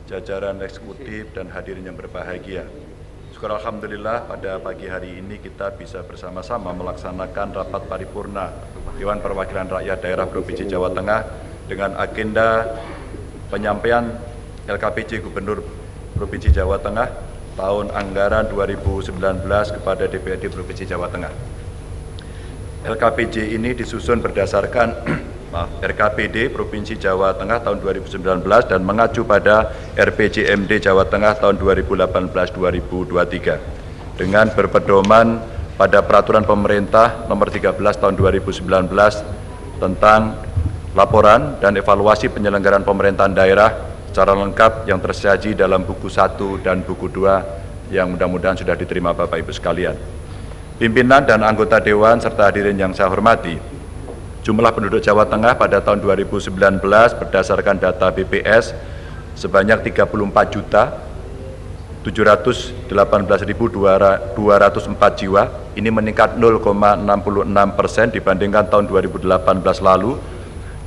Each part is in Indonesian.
Jajaran eksekutif dan hadirin yang berbahagia. Syukur alhamdulillah pada pagi hari ini kita bisa bersama-sama melaksanakan rapat paripurna Dewan Perwakilan Rakyat Daerah Provinsi Jawa Tengah dengan agenda penyampaian LKPJ Gubernur Provinsi Jawa Tengah tahun anggaran 2019 kepada DPRD Provinsi Jawa Tengah. LKPJ ini disusun berdasarkan RKPD Provinsi Jawa Tengah tahun 2019 dan mengacu pada RPJMD Jawa Tengah tahun 2018-2023 dengan berpedoman pada Peraturan Pemerintah Nomor 13 tahun 2019 tentang laporan dan evaluasi penyelenggaraan pemerintahan daerah secara lengkap yang tersaji dalam buku 1 dan buku 2 yang mudah-mudahan sudah diterima Bapak Ibu sekalian. Pimpinan dan anggota Dewan serta hadirin yang saya hormati, jumlah penduduk Jawa Tengah pada tahun 2019 berdasarkan data BPS sebanyak 34.718.204 jiwa. Ini meningkat 0,66% dibandingkan tahun 2018 lalu.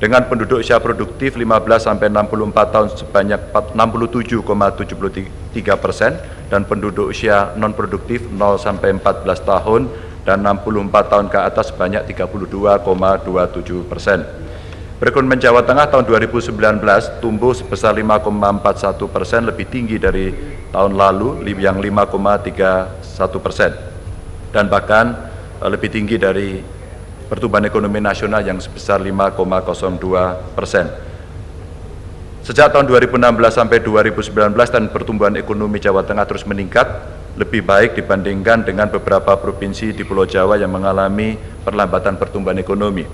Dengan penduduk usia produktif 15-64 tahun sebanyak 67,73% dan penduduk usia non-produktif 0-14 tahun dan 64 tahun ke atas sebanyak 32,27%. Perekonomian Jawa Tengah tahun 2019 tumbuh sebesar 5,41%, lebih tinggi dari tahun lalu yang 5,31% dan bahkan lebih tinggi dari pertumbuhan ekonomi nasional yang sebesar 5,02%. Sejak tahun 2016 sampai 2019 dan pertumbuhan ekonomi Jawa Tengah terus meningkat, lebih baik dibandingkan dengan beberapa provinsi di Pulau Jawa yang mengalami perlambatan pertumbuhan ekonomi.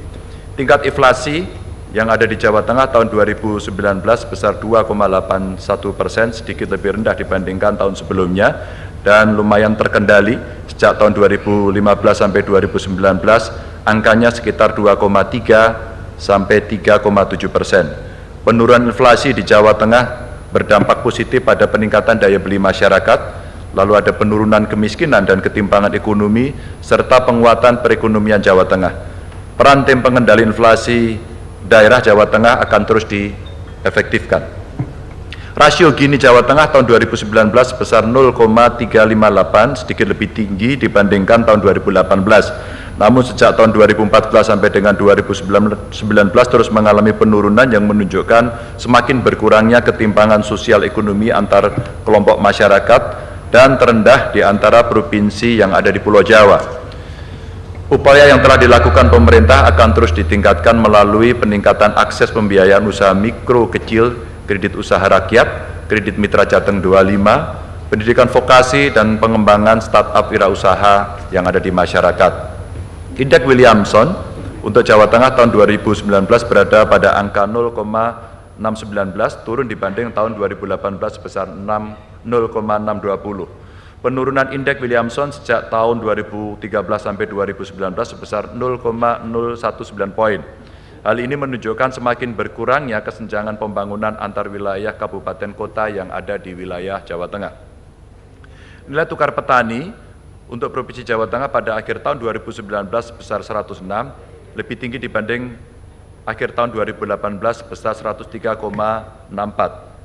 Tingkat inflasi yang ada di Jawa Tengah tahun 2019 sebesar 2,81%, sedikit lebih rendah dibandingkan tahun sebelumnya dan lumayan terkendali. Sejak tahun 2015 sampai 2019 angkanya sekitar 2,3 sampai 3,7%. Penurunan inflasi di Jawa Tengah berdampak positif pada peningkatan daya beli masyarakat, lalu ada penurunan kemiskinan dan ketimpangan ekonomi, serta penguatan perekonomian Jawa Tengah. Peran tim pengendali inflasi daerah Jawa Tengah akan terus diefektifkan. Rasio Gini Jawa Tengah tahun 2019 sebesar 0,358, sedikit lebih tinggi dibandingkan tahun 2018. Namun sejak tahun 2014 sampai dengan 2019 terus mengalami penurunan yang menunjukkan semakin berkurangnya ketimpangan sosial ekonomi antar kelompok masyarakat dan terendah di antara provinsi yang ada di Pulau Jawa. Upaya yang telah dilakukan pemerintah akan terus ditingkatkan melalui peningkatan akses pembiayaan usaha mikro kecil, kredit usaha rakyat, kredit mitra Jateng 25, pendidikan vokasi dan pengembangan startup wirausaha yang ada di masyarakat. Indeks Williamson untuk Jawa Tengah tahun 2019 berada pada angka 0,619, turun dibanding tahun 2018 sebesar 0,620. Penurunan indeks Williamson sejak tahun 2013 sampai 2019 sebesar 0,019 poin. Hal ini menunjukkan semakin berkurangnya kesenjangan pembangunan antar wilayah kabupaten kota yang ada di wilayah Jawa Tengah. Nilai tukar petani untuk Provinsi Jawa Tengah pada akhir tahun 2019 sebesar 106, lebih tinggi dibanding akhir tahun 2018 sebesar 103,64.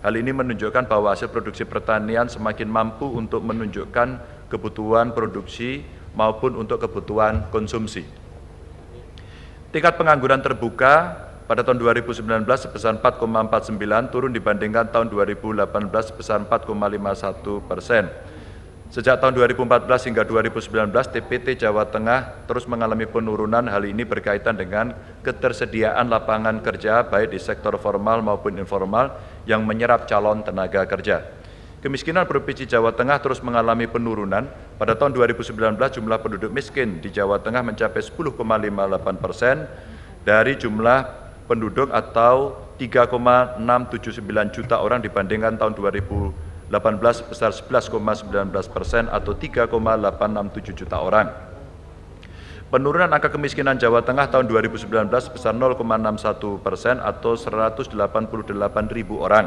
Hal ini menunjukkan bahwa hasil produksi pertanian semakin mampu untuk menunjukkan kebutuhan produksi maupun untuk kebutuhan konsumsi. Tingkat pengangguran terbuka pada tahun 2019 sebesar 4,49, turun dibandingkan tahun 2018 sebesar 4,51%. Sejak tahun 2014 hingga 2019, TPT Jawa Tengah terus mengalami penurunan. Hal ini berkaitan dengan ketersediaan lapangan kerja baik di sektor formal maupun informal yang menyerap calon tenaga kerja. Kemiskinan Provinsi Jawa Tengah terus mengalami penurunan. Pada tahun 2019 jumlah penduduk miskin di Jawa Tengah mencapai 10,58% dari jumlah penduduk atau 3,679 juta orang dibandingkan tahun 2018 sebesar 11,19% atau 3,867 juta orang. Penurunan angka kemiskinan Jawa Tengah tahun 2019 sebesar 0,61% atau 188.000 orang.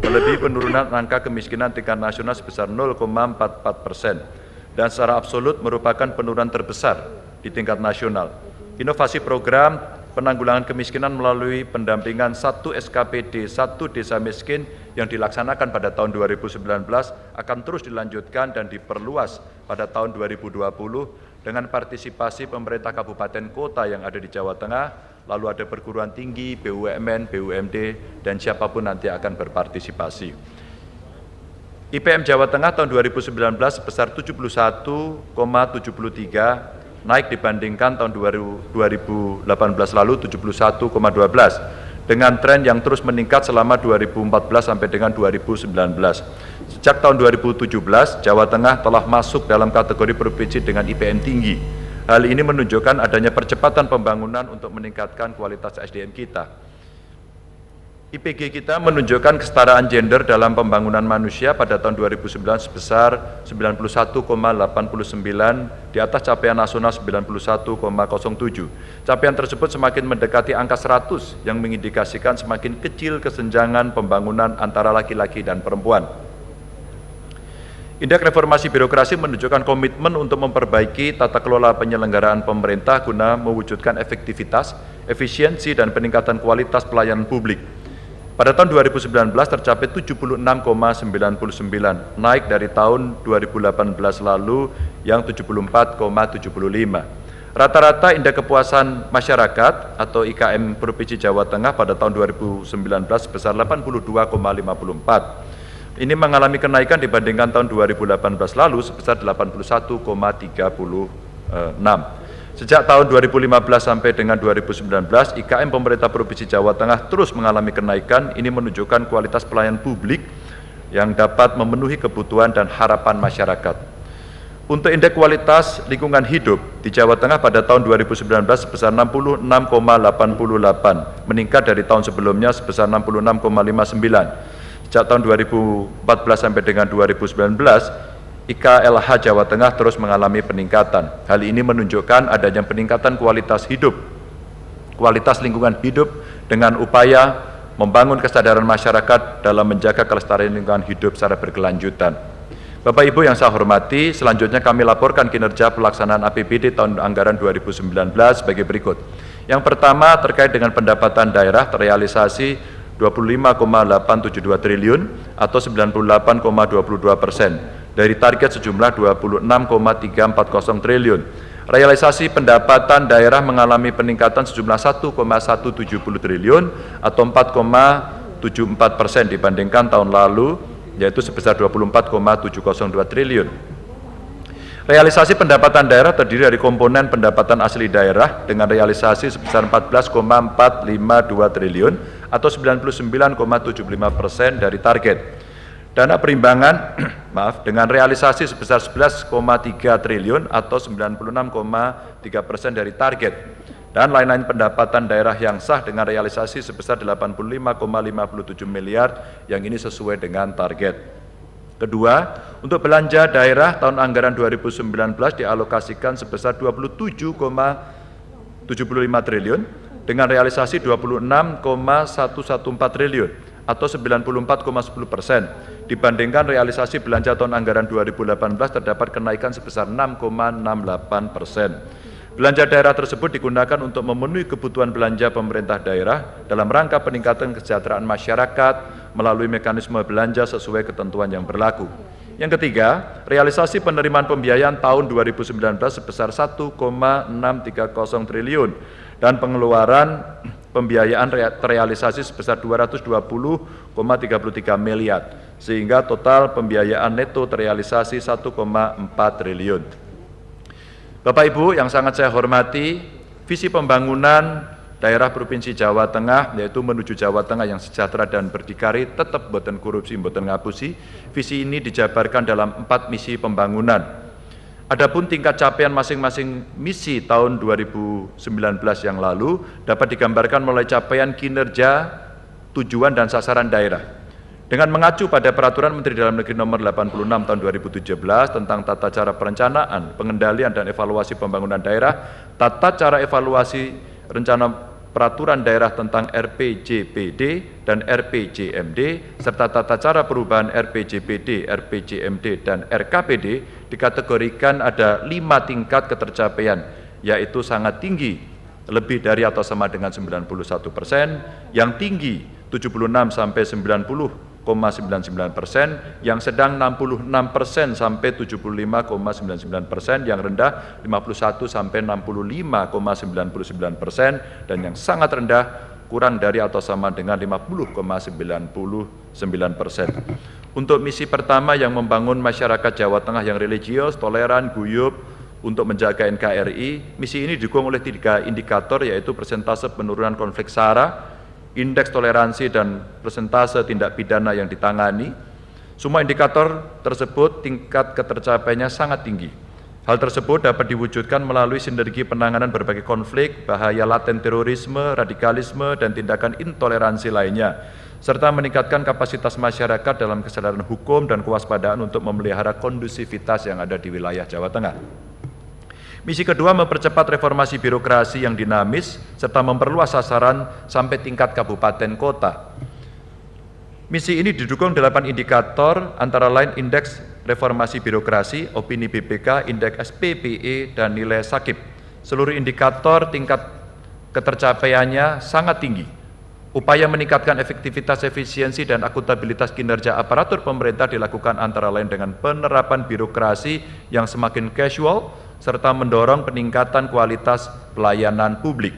Melebihi penurunan angka kemiskinan tingkat nasional sebesar 0,44% dan secara absolut merupakan penurunan terbesar di tingkat nasional. Inovasi program penanggulangan kemiskinan melalui pendampingan 1 SKPD 1 Desa Miskin yang dilaksanakan pada tahun 2019 akan terus dilanjutkan dan diperluas pada tahun 2020 dengan partisipasi pemerintah kabupaten kota yang ada di Jawa Tengah, lalu ada perguruan tinggi, BUMN, BUMD, dan siapapun nanti akan berpartisipasi. IPM Jawa Tengah tahun 2019 sebesar 71,73, naik dibandingkan tahun 2018 lalu 71,12, dengan tren yang terus meningkat selama 2014 sampai dengan 2019. Sejak tahun 2017, Jawa Tengah telah masuk dalam kategori provinsi dengan IPM tinggi. Hal ini menunjukkan adanya percepatan pembangunan untuk meningkatkan kualitas SDM kita. IPG kita menunjukkan kesetaraan gender dalam pembangunan manusia pada tahun 2009 sebesar 91,89 di atas capaian nasional 91,07. Capaian tersebut semakin mendekati angka 100 yang mengindikasikan semakin kecil kesenjangan pembangunan antara laki-laki dan perempuan. Indeks reformasi birokrasi menunjukkan komitmen untuk memperbaiki tata kelola penyelenggaraan pemerintah guna mewujudkan efektivitas, efisiensi, dan peningkatan kualitas pelayanan publik. Pada tahun 2019 tercapai 76,99, naik dari tahun 2018 lalu yang 74,75. Rata-rata indeks kepuasan masyarakat atau IKM Provinsi Jawa Tengah pada tahun 2019 sebesar 82,54. Ini mengalami kenaikan dibandingkan tahun 2018 lalu sebesar 81,36. Sejak tahun 2015 sampai dengan 2019, IKM pemerintah Provinsi Jawa Tengah terus mengalami kenaikan. Ini menunjukkan kualitas pelayanan publik yang dapat memenuhi kebutuhan dan harapan masyarakat. Untuk indeks kualitas lingkungan hidup di Jawa Tengah pada tahun 2019 sebesar 66,88, meningkat dari tahun sebelumnya sebesar 66,59. Sejak tahun 2014 sampai dengan 2019, IKLH Jawa Tengah terus mengalami peningkatan. Hal ini menunjukkan adanya peningkatan kualitas hidup, kualitas lingkungan hidup dengan upaya membangun kesadaran masyarakat dalam menjaga kelestarian lingkungan hidup secara berkelanjutan. Bapak Ibu yang saya hormati, selanjutnya kami laporkan kinerja pelaksanaan APBD tahun anggaran 2019 sebagai berikut. Yang pertama terkait dengan pendapatan daerah terrealisasi 25,872 triliun atau 98,22%. Dari target sejumlah 26,340 triliun. Realisasi pendapatan daerah mengalami peningkatan sejumlah 1,170 triliun atau 4,74% dibandingkan tahun lalu, yaitu sebesar 24,702 triliun. Realisasi pendapatan daerah terdiri dari komponen pendapatan asli daerah dengan realisasi sebesar 14,452 triliun atau 99,75% dari target. Dana perimbangan dengan realisasi sebesar 11,3 triliun atau 96,3% dari target, dan lain-lain pendapatan daerah yang sah dengan realisasi sebesar 85,57 miliar yang ini sesuai dengan target. Kedua, untuk belanja daerah tahun anggaran 2019 dialokasikan sebesar 27,75 triliun dengan realisasi 26,114 triliun atau 94,10%. Dibandingkan realisasi belanja tahun anggaran 2018 terdapat kenaikan sebesar 6,68%. Belanja daerah tersebut digunakan untuk memenuhi kebutuhan belanja pemerintah daerah dalam rangka peningkatan kesejahteraan masyarakat melalui mekanisme belanja sesuai ketentuan yang berlaku. Yang ketiga, realisasi penerimaan pembiayaan tahun 2019 sebesar 1,630 triliun dan pengeluaran pembiayaan terrealisasi sebesar 220,33 miliar, sehingga total pembiayaan neto terrealisasi 1,4 triliun. Bapak Ibu yang sangat saya hormati, visi pembangunan daerah Provinsi Jawa Tengah yaitu menuju Jawa Tengah yang sejahtera dan berdikari, tetap boten korupsi, boten ngapusi. Visi ini dijabarkan dalam 4 misi pembangunan. Adapun tingkat capaian masing-masing misi tahun 2019 yang lalu dapat digambarkan melalui capaian kinerja, tujuan, dan sasaran daerah. Dengan mengacu pada Peraturan Menteri Dalam Negeri Nomor 86 Tahun 2017 tentang tata cara perencanaan, pengendalian, dan evaluasi pembangunan daerah, tata cara evaluasi rencana peraturan daerah tentang RPJPD dan RPJMD, serta tata cara perubahan RPJPD, RPJMD, dan RKPD dikategorikan ada 5 tingkat ketercapaian, yaitu sangat tinggi, lebih dari atau sama dengan 91%, yang tinggi 76 sampai 90 yang sedang 66% sampai 75,99%, yang rendah 51 sampai 65,99%, dan yang sangat rendah kurang dari atau sama dengan 50,99%. Untuk misi pertama yang membangun masyarakat Jawa Tengah yang religius, toleran, guyup, untuk menjaga NKRI, misi ini didukung oleh 3 indikator, yaitu persentase penurunan konflik SARA, indeks toleransi, dan persentase tindak pidana yang ditangani. Semua indikator tersebut tingkat ketercapaiannya sangat tinggi. Hal tersebut dapat diwujudkan melalui sinergi penanganan berbagai konflik, bahaya laten terorisme, radikalisme, dan tindakan intoleransi lainnya, serta meningkatkan kapasitas masyarakat dalam kesadaran hukum dan kewaspadaan untuk memelihara kondusivitas yang ada di wilayah Jawa Tengah. Misi kedua mempercepat reformasi birokrasi yang dinamis serta memperluas sasaran sampai tingkat kabupaten kota. Misi ini didukung 8 indikator, antara lain indeks reformasi birokrasi, opini BPK, indeks SPPE, dan nilai SAKIP. Seluruh indikator tingkat ketercapaiannya sangat tinggi. Upaya meningkatkan efektivitas, efisiensi, dan akuntabilitas kinerja aparatur pemerintah dilakukan antara lain dengan penerapan birokrasi yang semakin casual, serta mendorong peningkatan kualitas pelayanan publik.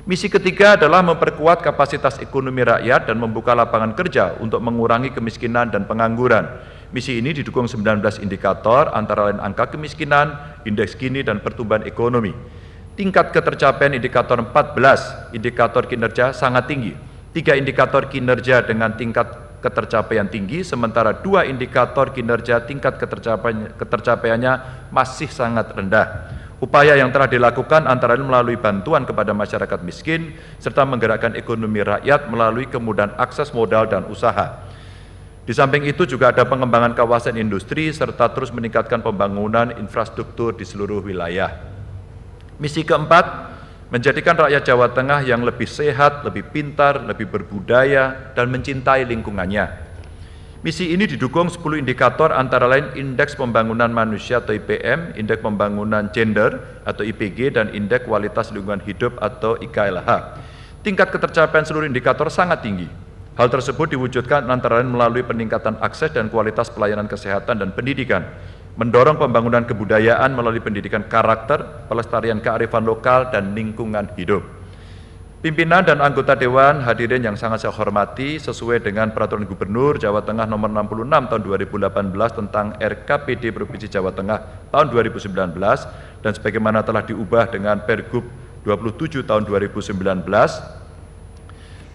Misi ketiga adalah memperkuat kapasitas ekonomi rakyat dan membuka lapangan kerja untuk mengurangi kemiskinan dan pengangguran. Misi ini didukung 19 indikator, antara lain angka kemiskinan, indeks Gini, dan pertumbuhan ekonomi. Tingkat ketercapaian indikator 14, indikator kinerja sangat tinggi. 3 indikator kinerja dengan tingkat ketercapaian tinggi, sementara 2 indikator kinerja tingkat ketercapaiannya masih sangat rendah. Upaya yang telah dilakukan antara lain melalui bantuan kepada masyarakat miskin, serta menggerakkan ekonomi rakyat melalui kemudahan akses modal dan usaha. Di samping itu juga ada pengembangan kawasan industri, serta terus meningkatkan pembangunan infrastruktur di seluruh wilayah. Misi keempat, menjadikan rakyat Jawa Tengah yang lebih sehat, lebih pintar, lebih berbudaya, dan mencintai lingkungannya. Misi ini didukung 10 indikator, antara lain indeks pembangunan manusia atau IPM, indeks pembangunan gender atau IPG, dan indeks kualitas lingkungan hidup atau IKLH. Tingkat ketercapaian seluruh indikator sangat tinggi. Hal tersebut diwujudkan antara lain melalui peningkatan akses dan kualitas pelayanan kesehatan dan pendidikan, mendorong pembangunan kebudayaan melalui pendidikan karakter, pelestarian kearifan lokal, dan lingkungan hidup. Pimpinan dan anggota Dewan hadirin yang sangat saya hormati, sesuai dengan Peraturan Gubernur Jawa Tengah Nomor 66 Tahun 2018 tentang RKPD Provinsi Jawa Tengah Tahun 2019, dan sebagaimana telah diubah dengan Pergub 27 Tahun 2019,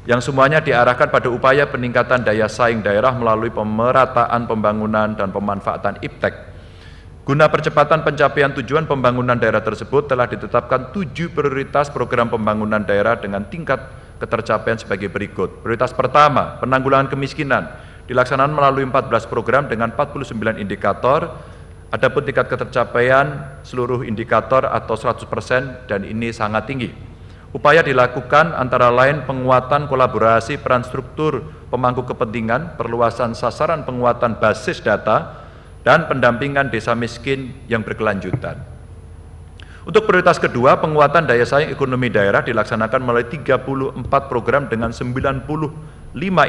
yang semuanya diarahkan pada upaya peningkatan daya saing daerah melalui pemerataan pembangunan dan pemanfaatan IPTEK. Guna percepatan pencapaian tujuan pembangunan daerah tersebut, telah ditetapkan 7 prioritas program pembangunan daerah dengan tingkat ketercapaian sebagai berikut. Prioritas pertama, penanggulangan kemiskinan, dilaksanakan melalui 14 program dengan 49 indikator. Adapun tingkat ketercapaian seluruh indikator atau 100%, dan ini sangat tinggi. Upaya dilakukan antara lain penguatan kolaborasi peran struktur pemangku kepentingan, perluasan sasaran penguatan basis data, dan pendampingan desa miskin yang berkelanjutan. Untuk prioritas kedua, penguatan daya saing ekonomi daerah dilaksanakan melalui 34 program dengan 95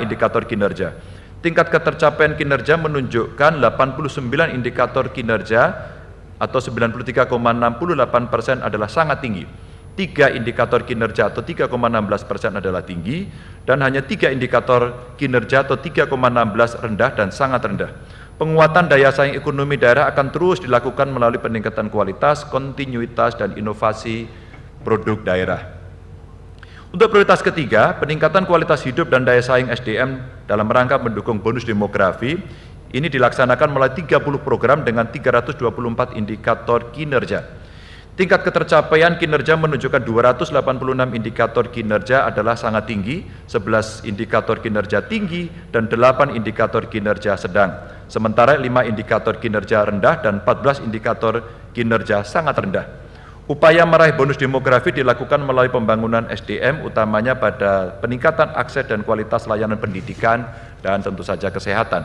indikator kinerja. Tingkat ketercapaian kinerja menunjukkan 89 indikator kinerja atau 93,68% adalah sangat tinggi. 3 indikator kinerja atau 3,16% adalah tinggi, dan hanya 3 indikator kinerja atau 3,16 rendah dan sangat rendah. Penguatan daya saing ekonomi daerah akan terus dilakukan melalui peningkatan kualitas, kontinuitas, dan inovasi produk daerah. Untuk prioritas ketiga, peningkatan kualitas hidup dan daya saing SDM dalam rangka mendukung bonus demografi, ini dilaksanakan melalui 30 program dengan 324 indikator kinerja. Tingkat ketercapaian kinerja menunjukkan 286 indikator kinerja adalah sangat tinggi, 11 indikator kinerja tinggi, dan 8 indikator kinerja sedang. Sementara 5 indikator kinerja rendah dan 14 indikator kinerja sangat rendah. Upaya meraih bonus demografi dilakukan melalui pembangunan SDM, utamanya pada peningkatan akses dan kualitas layanan pendidikan dan tentu saja kesehatan.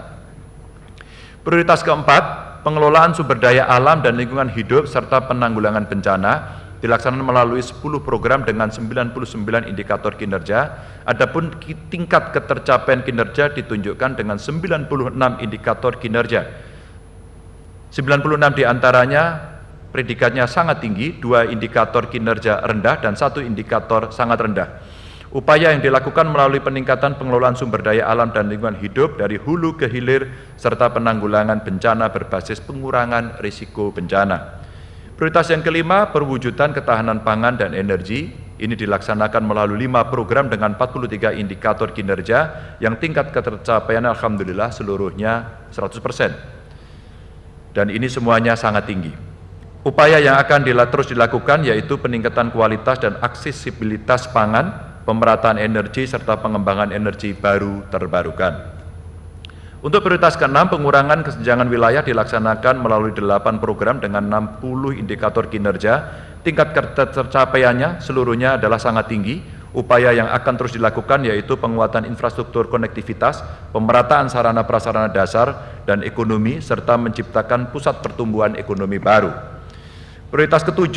Prioritas keempat, pengelolaan sumber daya alam dan lingkungan hidup serta penanggulangan bencana dilaksanakan melalui 10 program dengan 99 indikator kinerja. Adapun tingkat ketercapaian kinerja ditunjukkan dengan 96 indikator kinerja. 96 diantaranya predikatnya sangat tinggi, 2 indikator kinerja rendah dan 1 indikator sangat rendah. Upaya yang dilakukan melalui peningkatan pengelolaan sumber daya alam dan lingkungan hidup dari hulu ke hilir serta penanggulangan bencana berbasis pengurangan risiko bencana. Prioritas yang kelima, perwujudan ketahanan pangan dan energi. Ini dilaksanakan melalui 5 program dengan 43 indikator kinerja yang tingkat ketercapaian alhamdulillah seluruhnya 100%. Dan ini semuanya sangat tinggi. Upaya yang akan terus dilakukan yaitu peningkatan kualitas dan aksesibilitas pangan, pemerataan energi, serta pengembangan energi baru terbarukan. Untuk prioritas ke-6, pengurangan kesenjangan wilayah dilaksanakan melalui 8 program dengan 60 indikator kinerja. Tingkat ketercapaiannya seluruhnya adalah sangat tinggi. Upaya yang akan terus dilakukan yaitu penguatan infrastruktur konektivitas, pemerataan sarana prasarana dasar dan ekonomi, serta menciptakan pusat pertumbuhan ekonomi baru. Prioritas ke-7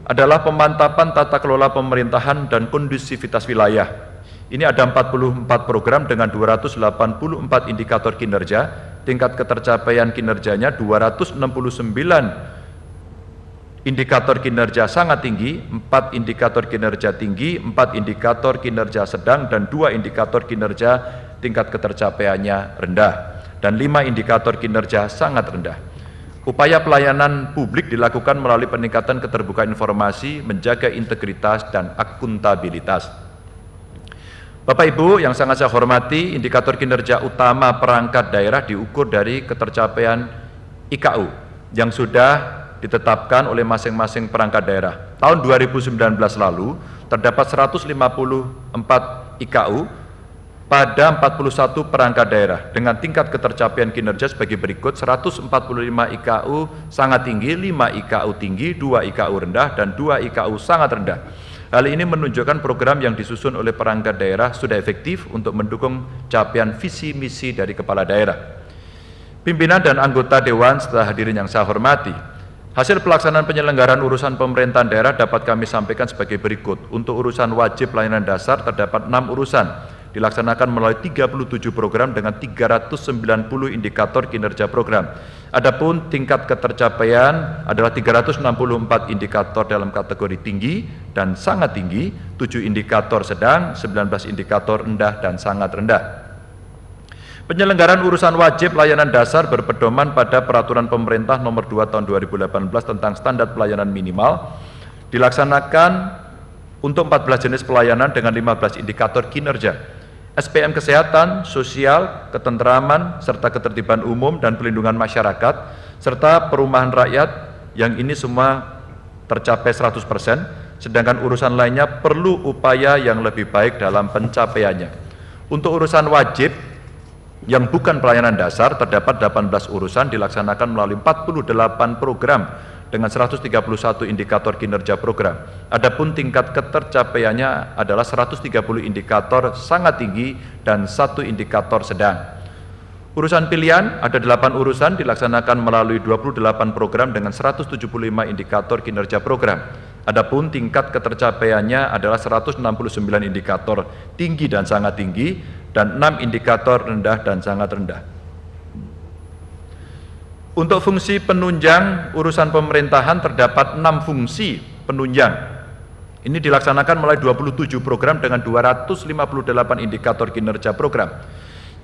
adalah pemantapan tata kelola pemerintahan dan kondusivitas wilayah. Ini ada 44 program dengan 284 indikator kinerja, tingkat ketercapaian kinerjanya 269 indikator kinerja sangat tinggi, 4 indikator kinerja tinggi, 4 indikator kinerja sedang, dan 2 indikator kinerja tingkat ketercapaiannya rendah, dan 5 indikator kinerja sangat rendah. Upaya pelayanan publik dilakukan melalui peningkatan keterbukaan informasi, menjaga integritas dan akuntabilitas. Bapak Ibu yang sangat saya hormati, indikator kinerja utama perangkat daerah diukur dari ketercapaian IKU yang sudah ditetapkan oleh masing-masing perangkat daerah. Tahun 2019 lalu terdapat 154 IKU pada 41 perangkat daerah dengan tingkat ketercapaian kinerja sebagai berikut: 145 IKU sangat tinggi, 5 IKU tinggi, 2 IKU rendah, dan 2 IKU sangat rendah. Hal ini menunjukkan program yang disusun oleh perangkat daerah sudah efektif untuk mendukung capaian visi misi dari kepala daerah. Pimpinan dan anggota Dewan serta hadirin yang saya hormati, hasil pelaksanaan penyelenggaraan urusan pemerintahan daerah dapat kami sampaikan sebagai berikut. Untuk urusan wajib pelayanan dasar terdapat 6 urusan, dilaksanakan melalui 37 program dengan 390 indikator kinerja program. Adapun tingkat ketercapaian adalah 364 indikator dalam kategori tinggi dan sangat tinggi, 7 indikator sedang, 19 indikator rendah dan sangat rendah. Penyelenggaraan urusan wajib layanan dasar berpedoman pada Peraturan Pemerintah Nomor 2 Tahun 2018 tentang Standar Pelayanan Minimal dilaksanakan untuk 14 jenis pelayanan dengan 15 indikator kinerja. SPM kesehatan, sosial, ketentraman, serta ketertiban umum dan pelindungan masyarakat, serta perumahan rakyat yang ini semua tercapai 100%, sedangkan urusan lainnya perlu upaya yang lebih baik dalam pencapaiannya. Untuk urusan wajib yang bukan pelayanan dasar terdapat 18 urusan dilaksanakan melalui 48 program dengan 131 indikator kinerja program. Adapun tingkat ketercapaiannya adalah 130 indikator sangat tinggi dan 1 indikator sedang. Urusan pilihan ada 8 urusan dilaksanakan melalui 28 program dengan 175 indikator kinerja program. Adapun tingkat ketercapaiannya adalah 169 indikator tinggi dan sangat tinggi dan 6 indikator rendah dan sangat rendah. Untuk fungsi penunjang urusan pemerintahan terdapat 6 fungsi penunjang. Ini dilaksanakan melalui 27 program dengan 258 indikator kinerja program.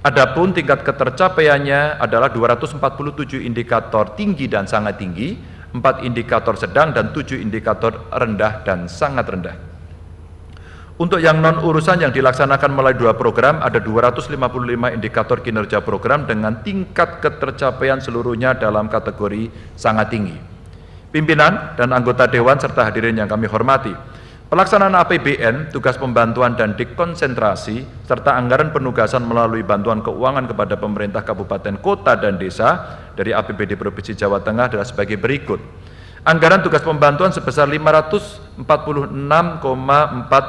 Adapun tingkat ketercapaiannya adalah 247 indikator tinggi dan sangat tinggi, 4 indikator sedang dan 7 indikator rendah dan sangat rendah. Untuk yang non-urusan yang dilaksanakan melalui 2 program ada 255 indikator kinerja program dengan tingkat ketercapaian seluruhnya dalam kategori sangat tinggi. Pimpinan dan anggota Dewan serta hadirin yang kami hormati, pelaksanaan APBN, tugas pembantuan dan dekonsentrasi, serta anggaran penugasan melalui bantuan keuangan kepada pemerintah kabupaten, kota, dan desa dari APBD Provinsi Jawa Tengah adalah sebagai berikut. Anggaran tugas pembantuan sebesar 546,4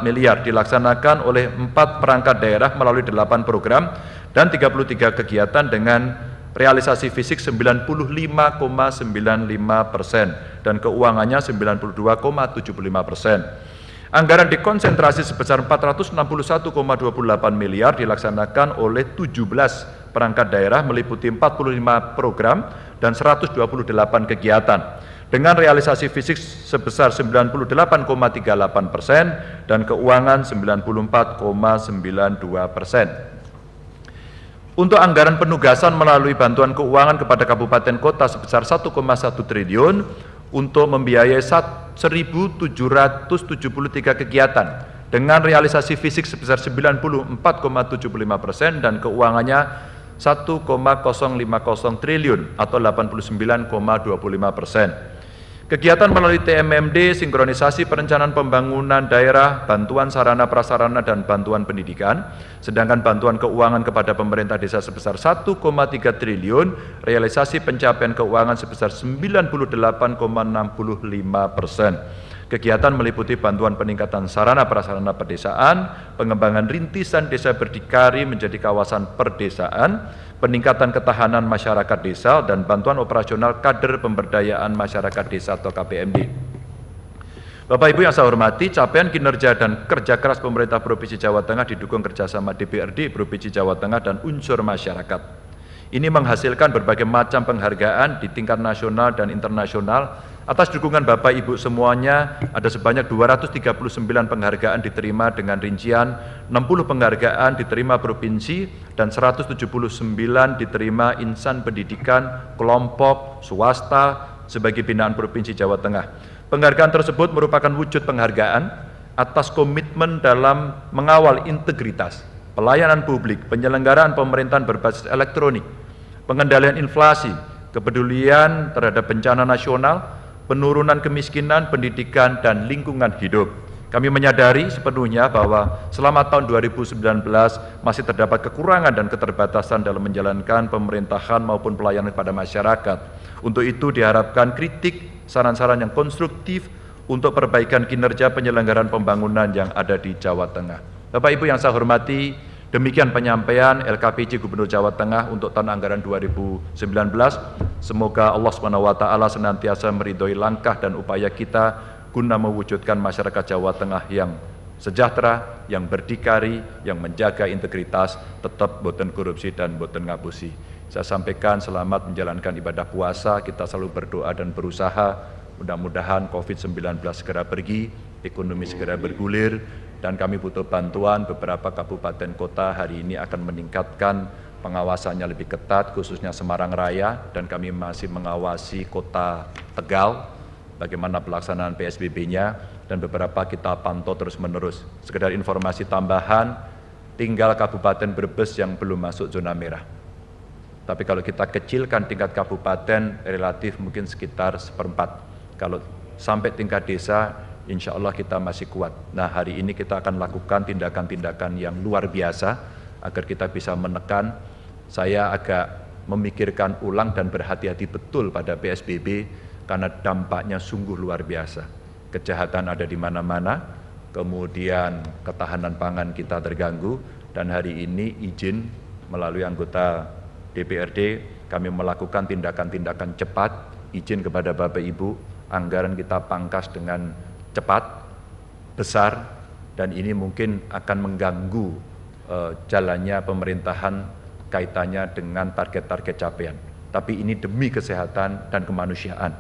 miliar dilaksanakan oleh 4 perangkat daerah melalui 8 program dan 33 kegiatan dengan realisasi fisik 95,95% dan keuangannya 92,75%. Anggaran dikonsentrasi sebesar 461,28 miliar dilaksanakan oleh 17 perangkat daerah meliputi 45 program dan 128 kegiatan dengan realisasi fisik sebesar 98,38% dan keuangan 94,92%. Untuk anggaran penugasan melalui bantuan keuangan kepada kabupaten kota sebesar 1,1 triliun untuk membiayai 1.773 kegiatan dengan realisasi fisik sebesar 94,75% dan keuangannya 1,050 triliun atau 89,25%. Kegiatan melalui TMMD, sinkronisasi perencanaan pembangunan daerah, bantuan sarana prasarana dan bantuan pendidikan, sedangkan bantuan keuangan kepada pemerintah desa sebesar 1,3 triliun, realisasi pencapaian keuangan sebesar 98,65%. Kegiatan meliputi bantuan peningkatan sarana prasarana pedesaan, pengembangan rintisan desa berdikari menjadi kawasan perdesaan, peningkatan ketahanan masyarakat desa, dan bantuan operasional kader pemberdayaan masyarakat desa atau KPMD. Bapak Ibu yang saya hormati, capaian kinerja dan kerja keras pemerintah Provinsi Jawa Tengah didukung kerjasama DPRD Provinsi Jawa Tengah dan unsur masyarakat. Ini menghasilkan berbagai macam penghargaan di tingkat nasional dan internasional. Atas dukungan Bapak Ibu semuanya, ada sebanyak 239 penghargaan diterima dengan rincian 60 penghargaan diterima provinsi dan 179 diterima insan pendidikan, kelompok, swasta sebagai binaan Provinsi Jawa Tengah. Penghargaan tersebut merupakan wujud penghargaan atas komitmen dalam mengawal integritas, pelayanan publik, penyelenggaraan pemerintahan berbasis elektronik, pengendalian inflasi, kepedulian terhadap bencana nasional, penurunan kemiskinan, pendidikan, dan lingkungan hidup. Kami menyadari sepenuhnya bahwa selama tahun 2019 masih terdapat kekurangan dan keterbatasan dalam menjalankan pemerintahan maupun pelayanan kepada masyarakat. Untuk itu diharapkan kritik, saran-saran yang konstruktif untuk perbaikan kinerja penyelenggaraan pembangunan yang ada di Jawa Tengah. Bapak Ibu yang saya hormati, demikian penyampaian LKPJ Gubernur Jawa Tengah untuk tahun anggaran 2019. Semoga Allah SWT senantiasa meridhoi langkah dan upaya kita guna mewujudkan masyarakat Jawa Tengah yang sejahtera, yang berdikari, yang menjaga integritas, tetap boten korupsi dan boten ngapusi. Saya sampaikan selamat menjalankan ibadah puasa, kita selalu berdoa dan berusaha, mudah-mudahan COVID-19 segera pergi, ekonomi segera bergulir, dan kami butuh bantuan. Beberapa kabupaten kota hari ini akan meningkatkan pengawasannya lebih ketat, khususnya Semarang Raya, dan kami masih mengawasi kota Tegal, bagaimana pelaksanaan PSBB-nya, dan beberapa kita pantau terus-menerus. Sekedar informasi tambahan, tinggal Kabupaten Brebes yang belum masuk zona merah. Tapi kalau kita kecilkan tingkat kabupaten, relatif mungkin sekitar 1/4. Kalau sampai tingkat desa, insya Allah kita masih kuat. Nah, hari ini kita akan lakukan tindakan-tindakan yang luar biasa agar kita bisa menekan. Saya agak memikirkan ulang dan berhati-hati betul pada PSBB karena dampaknya sungguh luar biasa. Kejahatan ada di mana-mana, kemudian ketahanan pangan kita terganggu, dan hari ini izin melalui anggota DPRD kami melakukan tindakan-tindakan cepat, izin kepada Bapak Ibu, anggaran kita pangkas dengan cepat, besar, dan ini mungkin akan mengganggu jalannya pemerintahan kaitannya dengan target-target capaian. Tapi ini demi kesehatan dan kemanusiaan.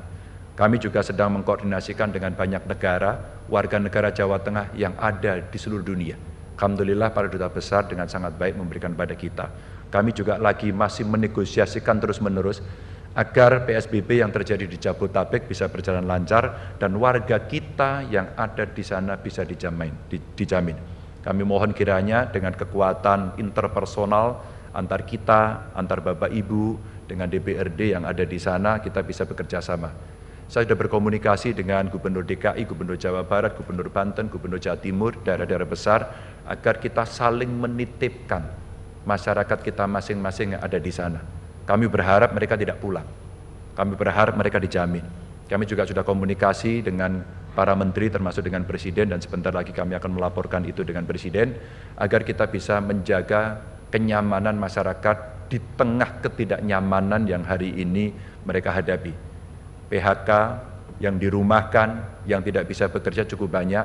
Kami juga sedang mengkoordinasikan dengan banyak negara, warga negara Jawa Tengah yang ada di seluruh dunia. Alhamdulillah para duta besar dengan sangat baik memberikan pada kita. Kami juga masih menegosiasikan terus-menerus agar PSBB yang terjadi di Jabodetabek bisa berjalan lancar dan warga kita yang ada di sana bisa dijamin. Kami mohon kiranya dengan kekuatan interpersonal antar kita, antar Bapak Ibu dengan DPRD yang ada di sana, kita bisa bekerja sama. Saya sudah berkomunikasi dengan Gubernur DKI, Gubernur Jawa Barat, Gubernur Banten, Gubernur Jawa Timur, daerah-daerah besar, agar kita saling menitipkan masyarakat kita masing-masing yang ada di sana. Kami berharap mereka tidak pulang. Kami berharap mereka dijamin. Kami juga sudah komunikasi dengan para menteri termasuk dengan Presiden, dan sebentar lagi kami akan melaporkan itu dengan Presiden agar kita bisa menjaga kenyamanan masyarakat di tengah ketidaknyamanan yang hari ini mereka hadapi. PHK, yang dirumahkan, yang tidak bisa bekerja cukup banyak,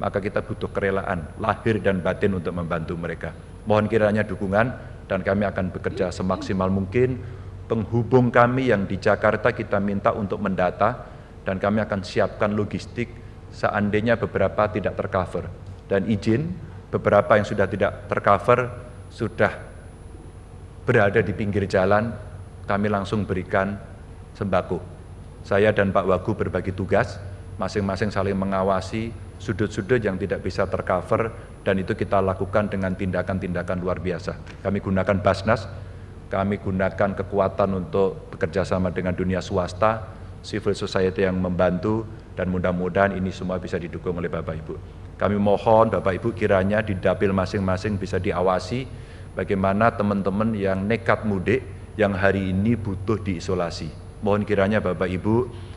maka kita butuh kerelaan lahir dan batin untuk membantu mereka. Mohon kiranya dukungan, dan kami akan bekerja semaksimal mungkin. Penghubung kami yang di Jakarta kita minta untuk mendata, dan kami akan siapkan logistik seandainya beberapa tidak tercover. Dan izin, beberapa yang sudah tidak tercover sudah berada di pinggir jalan, kami langsung berikan sembako. Saya dan Pak Wagub berbagi tugas, masing-masing saling mengawasi sudut-sudut yang tidak bisa tercover, dan itu kita lakukan dengan tindakan-tindakan luar biasa. Kami gunakan Basnas, kami gunakan kekuatan untuk bekerja sama dengan dunia swasta, civil society yang membantu, dan mudah-mudahan ini semua bisa didukung oleh Bapak Ibu. Kami mohon Bapak Ibu kiranya di dapil masing-masing bisa diawasi bagaimana teman-teman yang nekat mudik yang hari ini butuh diisolasi. Mohon kiranya Bapak Ibu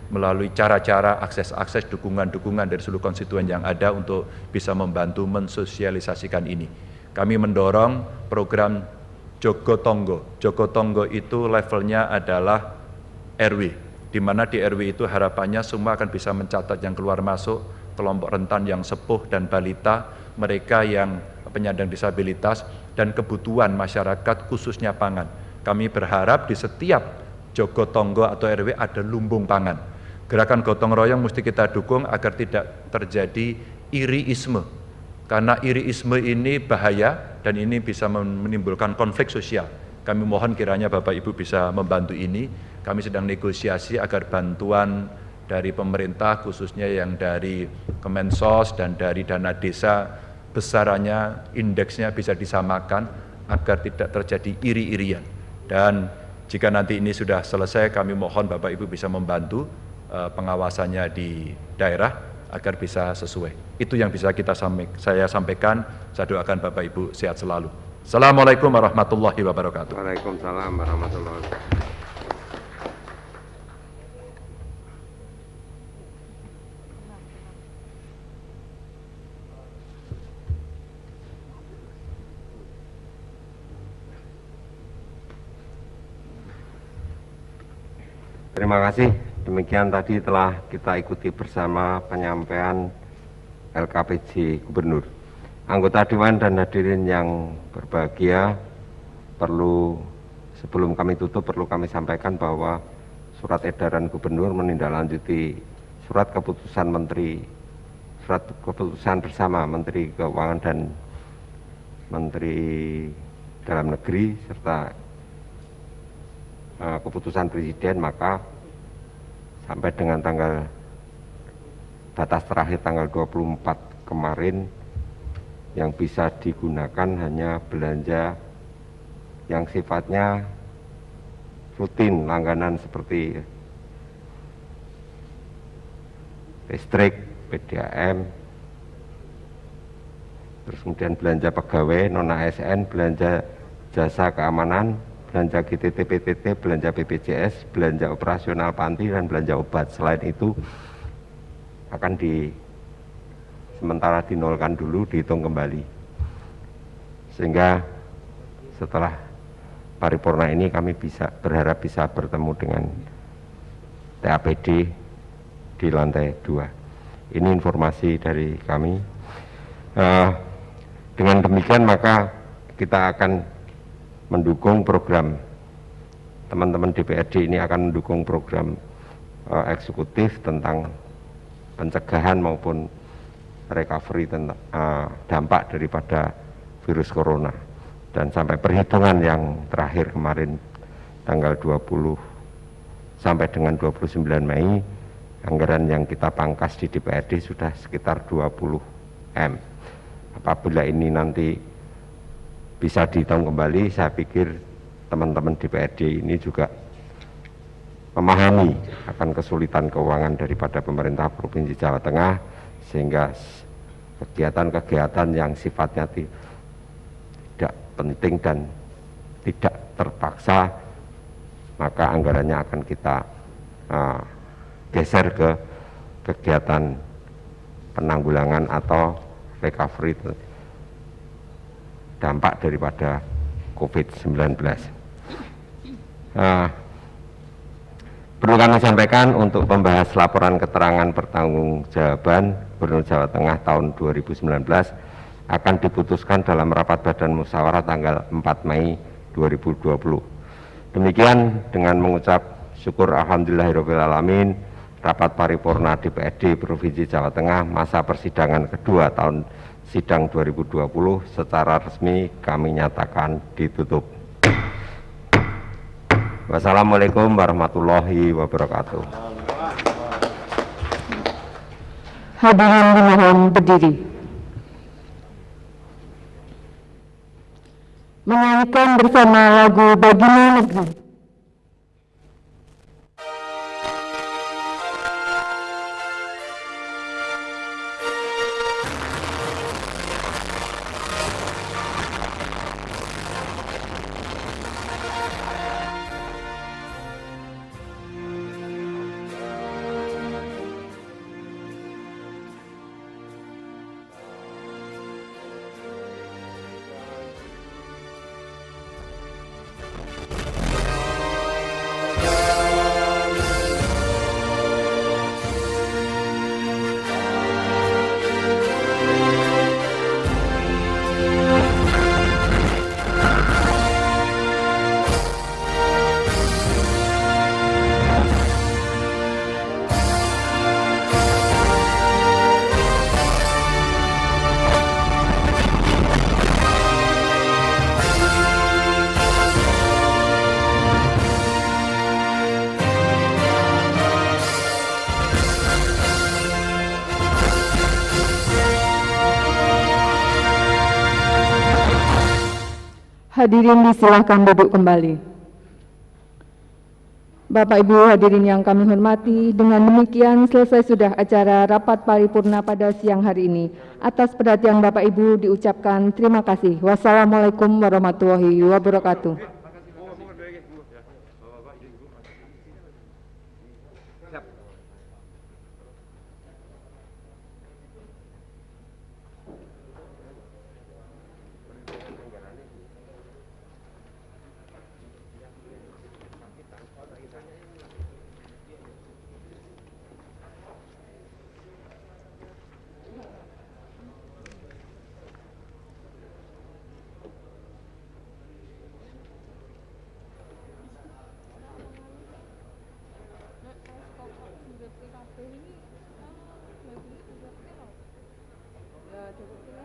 melalui cara-cara akses dukungan-dukungan dari seluruh konstituen yang ada untuk bisa membantu mensosialisasikan ini. Kami mendorong program Jogotongo. Jogotongo itu levelnya adalah RW, di mana di RW itu harapannya semua akan bisa mencatat yang keluar masuk, kelompok rentan yang sepuh dan balita, mereka yang penyandang disabilitas, dan kebutuhan masyarakat khususnya pangan. Kami berharap di setiap Jogotongo atau RW ada lumbung pangan. Gerakan gotong royong mesti kita dukung agar tidak terjadi iriisme, karena iriisme ini bahaya dan ini bisa menimbulkan konflik sosial. Kami mohon kiranya Bapak Ibu bisa membantu ini. Kami sedang negosiasi agar bantuan dari pemerintah khususnya yang dari Kemensos dan dari dana desa besarannya, indeksnya bisa disamakan agar tidak terjadi iri-irian. Dan jika nanti ini sudah selesai, kami mohon Bapak Ibu bisa membantu pengawasannya di daerah agar bisa sesuai. Itu yang bisa saya sampaikan. Saya doakan Bapak Ibu sehat selalu. Assalamualaikum warahmatullahi wabarakatuh. Waalaikumsalam warahmatullahi wabarakatuh. Terima kasih. Demikian tadi telah kita ikuti bersama penyampaian LKPJ Gubernur. Anggota Dewan dan hadirin yang berbahagia, sebelum kami tutup perlu kami sampaikan bahwa surat edaran Gubernur menindaklanjuti surat keputusan bersama Menteri Keuangan dan Menteri Dalam Negeri serta keputusan Presiden, maka sampai dengan batas terakhir tanggal 24 kemarin yang bisa digunakan hanya belanja yang sifatnya rutin, langganan seperti listrik, PDAM, terus kemudian belanja pegawai, non-ASN, belanja jasa keamanan, belanja GTT, PTT, belanja BPJS, belanja operasional panti, dan belanja obat. Selain itu akan sementara dinolkan dulu, dihitung kembali. Sehingga setelah paripurna ini kami berharap bisa bertemu dengan TAPD di lantai 2. Ini informasi dari kami. Dengan demikian maka kita akan mendukung program, teman-teman DPRD ini akan mendukung program eksekutif tentang pencegahan maupun recovery tentang dampak daripada virus corona. Dan sampai perhitungan yang terakhir kemarin tanggal 20 sampai dengan 29 Mei, anggaran yang kita pangkas di DPRD sudah sekitar 20 M. Apabila ini nanti bisa dihitung kembali, saya pikir teman-teman DPRD ini juga memahami akan kesulitan keuangan daripada pemerintah Provinsi Jawa Tengah, sehingga kegiatan-kegiatan yang sifatnya tidak penting dan tidak terpaksa, maka anggarannya akan kita geser ke kegiatan penanggulangan atau recovery dampak daripada COVID-19. Perlu kami sampaikan untuk membahas laporan keterangan pertanggungjawaban Gubernur Jawa Tengah tahun 2019 akan diputuskan dalam rapat Badan Musyawarah tanggal 4 Mei 2020. Demikian dengan mengucap syukur alhamdulillahirrahmanirrahim, rapat paripurna DPRD Provinsi Jawa Tengah masa persidangan kedua tahun sidang 2020 secara resmi kami nyatakan ditutup. Wassalamualaikum warahmatullahi wabarakatuh. Hadirin dimohon berdiri. Menyanyikan bersama lagu Baginda Negeri. Hadirin disilahkan duduk kembali. Bapak Ibu hadirin yang kami hormati, dengan demikian selesai sudah acara rapat paripurna pada siang hari ini. Atas perhatian Bapak Ibu diucapkan terima kasih. Wassalamualaikum warahmatullahi wabarakatuh. Ya,